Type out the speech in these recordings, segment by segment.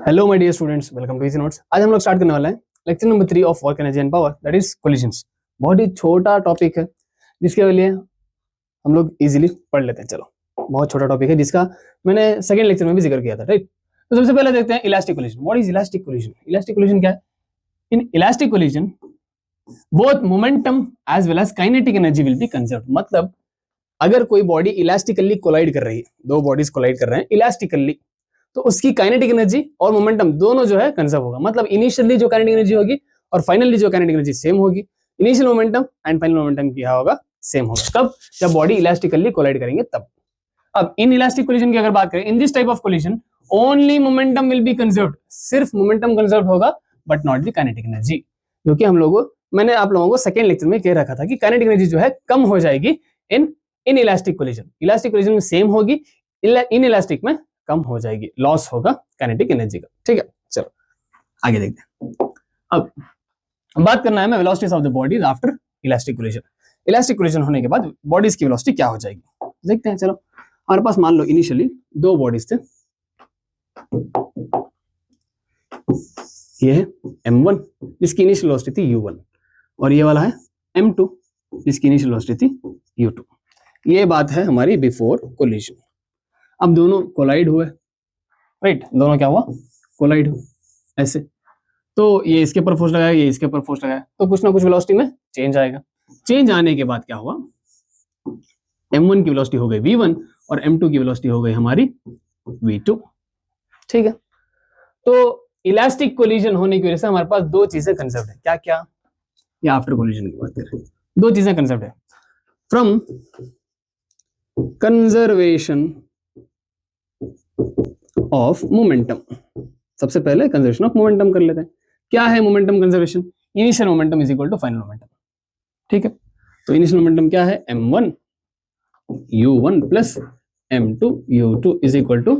Hello my dear students, welcome to easy notes. आज हम लोग स्टार्ट करने वाले हैं lecture number 3 of work energy and power, that is collisions. बहुत ही छोटा टॉपिक है जिसके लिए हम लोग इजीली पढ़ लेते हैं। चलो, बहुत छोटा टॉपिक है जिसका मैंने सेकंड लेक्चर में भी जिक्र किया था, राइट। तो सबसे पहले देखते हैं elastic collision. What is elastic collision? Elastic collision क्या है? In elastic collision both momentum as well as kinetic energy will be conserved. मतलब अगर कोई बॉडी इलास्टिकली कोलाइड कर रही है, दो बॉडीज कोलाइड कर रहे हैं इलास्टिकली, तो उसकी काइनेटिक एनर्जी और मोमेंटम दोनों जो है कंजर्व होगा। मतलब इनिशियली जो काइनेटिक एनर्जी होगी और फाइनली जो काइनेटिक एनर्जी सेम होगी। Initial momentum and final momentum क्या होगा? सेम होगा। कब? जब बॉडी इलास्टिकली कोलाइड करेंगे तब। अब इन इलास्टिक कोलिजन की अगर बात करें, in this type of collision only momentum will be conserved. सिर्फ मोमेंटम कंजर्व होगा but not the kinetic energy, क्योंकि मैंने आप लोगों को सेकेंड लेक्चर में कह रखा था कि काइनेटिक एनर्जी जो है कम हो जाएगी इन इलास्टिक कोलिजन। इलास्टिक कोलिजन में सेम होगी, इन इलास्टिक में कम हो जाएगी, लॉस होगा काइनेटिक एनर्जी का। ठीक है, चलो आगे देखते हैं। अब बात करना है हमें velocities of the bodies after elastic collision. Elastic collision होने के बाद बॉडीज की वेलोसिटी क्या हो जाएगी देखते हैं। चलो, हमारे पास मान लो इनिशियली दो बॉडीज थे, ये है m1 जिसकी इनिशियल वेलोसिटी थी u1 और ये वाला है m2 जिसकी इनिशियल वेलोसिटी थी u2। ये बात है हमारी बिफोर कोलिजन। अब दोनों कोलाइड हुए, राइट, दोनों क्या हुआ? कोलाइड हुए ऐसे। तो ये इसके ऊपर फोर्स लगाया, ये इसके ऊपर फोर्स लगाया, तो कुछ ना कुछ वेलोसिटी में चेंज आएगा। चेंज आने के बाद क्या हुआ? m1 की वेलोसिटी हो गई v1 और m2 की वेलोसिटी हो गई हमारी v2। ठीक है, तो इलास्टिक कोलिजन होने की वजह से हमारे पास दो चीजें कंजर्व है। क्या क्या? या आफ्टर कोलिजन की बात करें, दो चीजें कंजर्व है। फ्रॉम कंजर्वेशन ऑफ मोमेंटम, सबसे पहले कंजर्वेशन ऑफ मोमेंटम कर लेते हैं। क्या है momentum conservation? Initial momentum is equal to final momentum. ठीक है, तो इनिशियल मोमेंटम क्या है? m1 u1 plus m2 u2 is equal to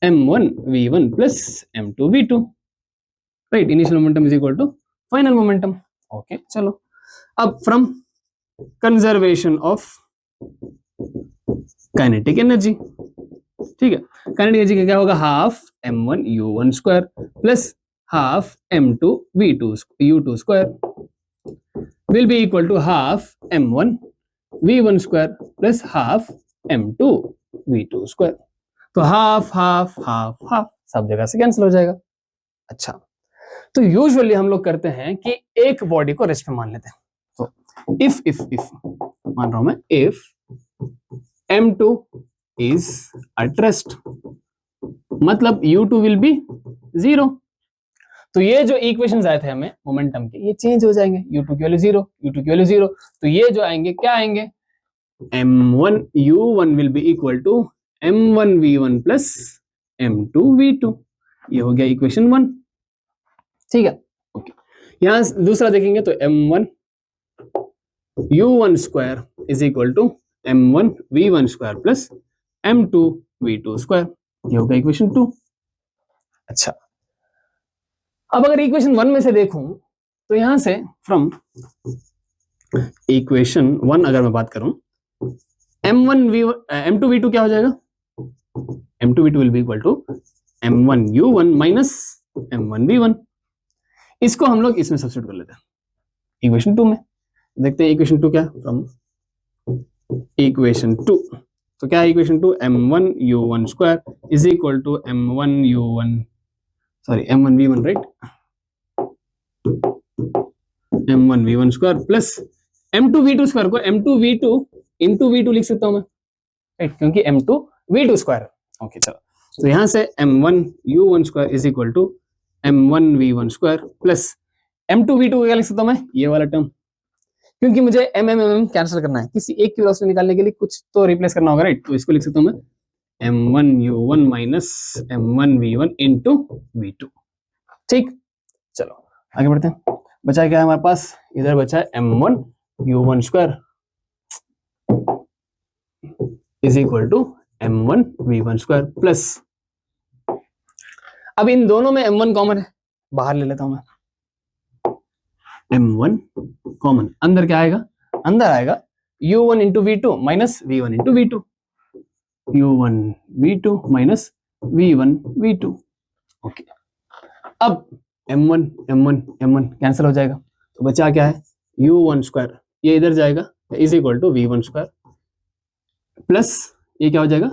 m1 v1 plus m2 v2, right. Initial momentum is equal to final momentum. Okay, चलो अब from conservation of kinetic energy, ठीक है, kinetic energy का क्या होगा? Half m1 u1 square plus half m2 v2 u2 square will be equal to half m1 v1 square plus half m2 v2 square. तो half half half half सब जगह से cancel हो जाएगा। अच्छा, तो यूजुअली हम लोग करते हैं कि एक बॉडी को रेस्ट में मान लेते हैं। तो इफ मान रहा हूं मैं, if m2 is at rest, मतलब u2 will be 0। तो ये जो इक्वेशंस आए थे हमें मोमेंटम के, ये चेंज हो जाएंगे। u2 की वैल्यू 0, u2 की वैल्यू 0, तो ये जो आएंगे क्या आएंगे? m1 u1 will be equal to m1 v1 plus m2 v2। ये हो गया इक्वेशन 1। ठीक है, ओके। यहां दूसरा देखेंगे तो m1 u1 square is equal to m1 v1 square plus m2 v2 square. ये होगा इक्वेशन 2। अच्छा, अब अगर इक्वेशन 1 में से देखूं तो यहां से फ्रॉम इक्वेशन 1 अगर मैं बात करूं, m2 v2 क्या हो जाएगा? m2 v2 will be equal to m1 u1 minus m1 v1। इसको हम लोग इसमें सब्स्टिट्यूट कर लेते हैं इक्वेशन 2 में। देखते हैं इक्वेशन 2 क्या? फ्रॉम इक्वेशन 2, तो क्या है equation 2? m1 u1 square is equal to m1 v1, right, m1 v1 square plus m2 v2 square को m2 v2 इंटू v2 लिख सकता हूं मैं, राइट, क्योंकि m2 v2 स्क्वायर। ओके, चलो, तो यहां से m1 u1 square is equal to m1 v1 square plus m2 v2 को क्या लिख सकता हूं मैं? ये वाला टर्म, क्योंकि मुझे m कैंसिल करना है, किसी एक की वेलोसिटी निकालने के लिए कुछ तो रिप्लेस करना होगा, राइट। तो इसको लिख सकता हूं मैं m1 u1 minus m1 v1 into v2। ठीक, चलो आगे बढ़ते हैं। बचा क्या है हमारे पास? इधर बचा है m1 u1 square is equal to m1 v1 square plus, अब इन दोनों में m1 कॉमन है, बाहर ले लेता हूं मैं, m1 कॉमन, अंदर क्या आएगा? अंदर आएगा u1 into v2 minus v1 into v2, u1 v2 minus v1 v2। Okay, अब m1 m1 m1 कैंसिल हो जाएगा, तो बचा क्या है u1 स्क्वायर, ये इधर जाएगा is equal to v1 square plus ये क्या हो जाएगा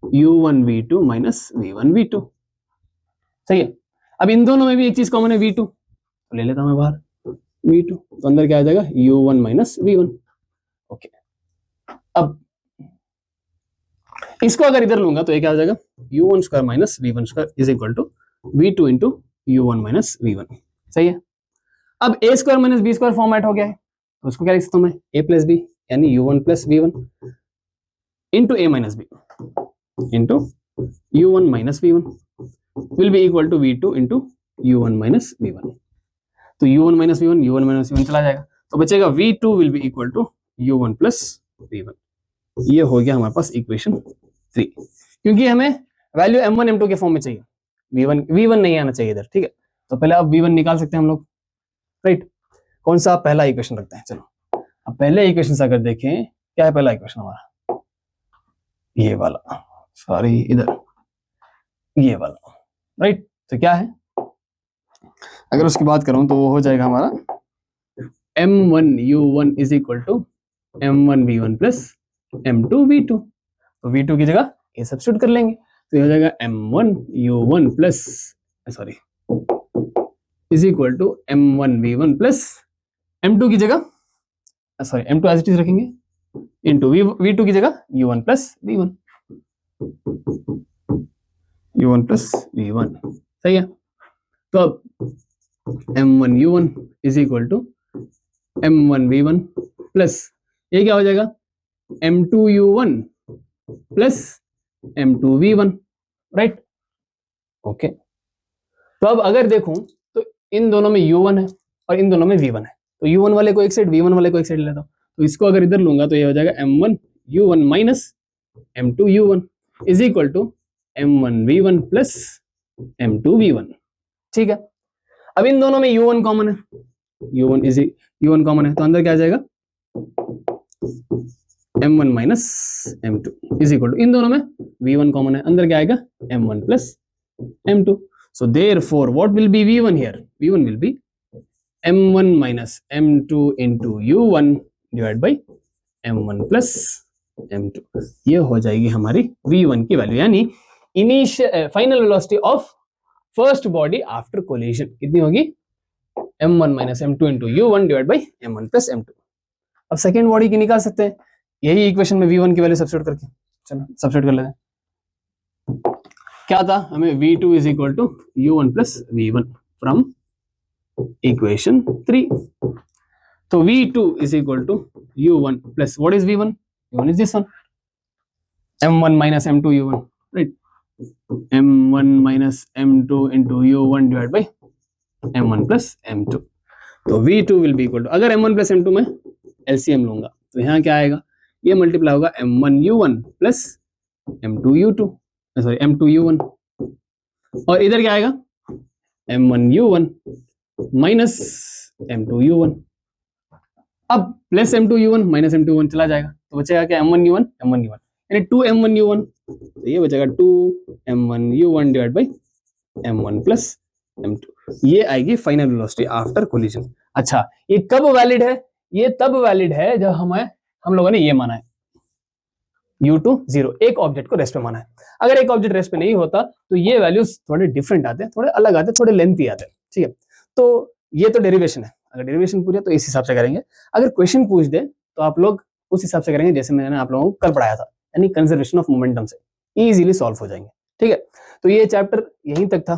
u1 v2 minus v1 v2। सही है। अब इन दोनों में भी एक चीज कॉमन है v2, तो ले लेता हूं मैं बाहर v2, तो अंदर क्या आ जाएगा u1 माइनस v1। ओके, अब इसको अगर इधर लूंगा तो ये क्या हो जाएगा u1 square minus v1 square is equal to v2 into u1 minus v1। सही है। अब a square minus b square format हो गया है, तो उसको क्या लिख सकता हूं मैं a प्लस b यानी u1 plus v1 into a minus b into u1 minus v1 will be equal to v2 into u1 minus v1। तो u1 माइनस v1 चला जाएगा, तो बचेगा v2 will be equal to u1 plus v1। ये हो गया हमारे पास equation 3, क्योंकि हमें वैल्यू m1 m2 के फॉर्म में चाहिए, v1 नहीं आना चाहिए इधर। ठीक है, तो पहले अब v1 निकाल सकते हैं हम लोग, राइट। कौन सा पहला इक्वेशन रखते हैं, चलो अब पहले इक्वेशन से अगर देखें, क्या है पहला इक्वेशन हमारा, ये वाला, सॉरी इधर ये वाला, राइट। तो क्या है, अगर उसकी बात करूं तो वो हो जाएगा हमारा m1 u1 is equal to m1 v1 plus m2 v2। तो v2 की जगह ये सब्स्टिट्यूट कर लेंगे, तो ये हो जाएगा m1 u1 plus sorry is equal to m1 v1 plus m2 की जगह sorry m2 as it is रखेंगे इंटू v2 की जगह u1 plus v1, u1 plus v1। सही है। तो अब m1 u1 is equal to m1 v1 plus ये क्या हो जाएगा m2 u1 plus m2 v1, right. Okay, तो अब अगर देखूं तो इन दोनों में u1 है और इन दोनों में v1 है, तो u1 वाले को एक साइड v1 वाले को एक साइड ले लेता हूं, तो इसको अगर इधर लूंगा तो ये हो जाएगा m1 u1 minus m2 u1 is equal to m1 v1 plus m2 v1। ठीक है, अब इन दोनों में u1 कॉमन है, u1 कॉमन है, तो अंदर क्या आ जाएगा m1 minus m2 is equal to, इन दोनों में v1 कॉमन है, अंदर क्या आएगा m1 plus m2। So therefore what will be v1 here, v1 will be m1 minus m2 into u1 divide by m1 plus m2। ये हो जाएगी हमारी v1 की वैल्यू, यानी initial final velocity of first body after collision कितनी होगी m1 minus m2 into u1 divide by m1 plus m2। अब second body की निकाल सकते हैं, यही इक्वेशन में v1 की वैल्यू सब्स्टिट्यूट करके, चलो सब्स्टिट्यूट कर लेते हैं। क्या था, हमें v2 is equal to u1 plus v1 from equation 3। तो v2 is equal to u1 plus what is v1 is this one m1 minus m2 u1, right, m1 minus m2 into u1 divide by m1 plus m2। तो v2 will be equal to, अगर m1 plus m2 में LCM लूंगा तो यहाँ क्या आएगा, ये multiply होगा m1 u1 plus m2 u2 sorry m2 u1, और इधर क्या आएगा m1 u1 minus m2 u1। अब plus m2 u1 minus m2 u1 चला जाएगा, तो बचेगा क्या m1 u1 यानी 2m1 u1, तो ये बचेगा 2m1 u1 divide by m1 plus m2। ये आएगी फाइनल वेलोसिटी आफ्टर कोलिजन। अच्छा, ये कब वैलिड है, ये तब वैलिड है जब हम लोगों ने ये माना है u2 0, एक ऑब्जेक्ट को रेस्ट पे माना है। अगर एक ऑब्जेक्ट रेस्ट पे नहीं होता तो ये वैल्यूज थोड़े डिफरेंट आते हैं, थोड़े अलग आते हैं, थोड़े लेंथी आते हैं। ठीक है, तो ये तो डेरिवेशन है, अगर डेरिवेशन पूरी है तो इस हिसाब से करेंगे, अगर क्वेश्चन पूछ दे तो आप लोग उस हिसाब से करेंगे जैसे मैंने आप लोगों को कल पढ़ाया था, यानी कंजर्वेशन ऑफ मोमेंटम से इजीली सॉल्व हो जाएंगे। ठीक है, तो ये चैप्टर यहीं तक था।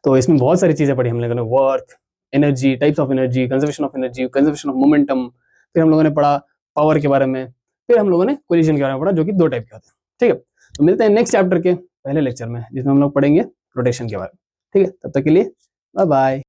तो इसमें बहुत सारी चीजें पढ़ी हम लोगों ने, work, energy, types of energy, conservation of energy, conservation of momentum, फिर हम लोगों ने पढ़ा पावर के बारे में, फिर हम लोगों ने कोलिजन के बारे में पढ़ा जो कि 2 टाइप के होते हैं। ठीक है, तो मिलते हैं नेक्स्ट चैप्टर के पहले लेक्चर में जिसमें हम लोग पढ़ेंगे रोटेशन के बारे में। ठीक है, तब तक के लिए बाय बाय।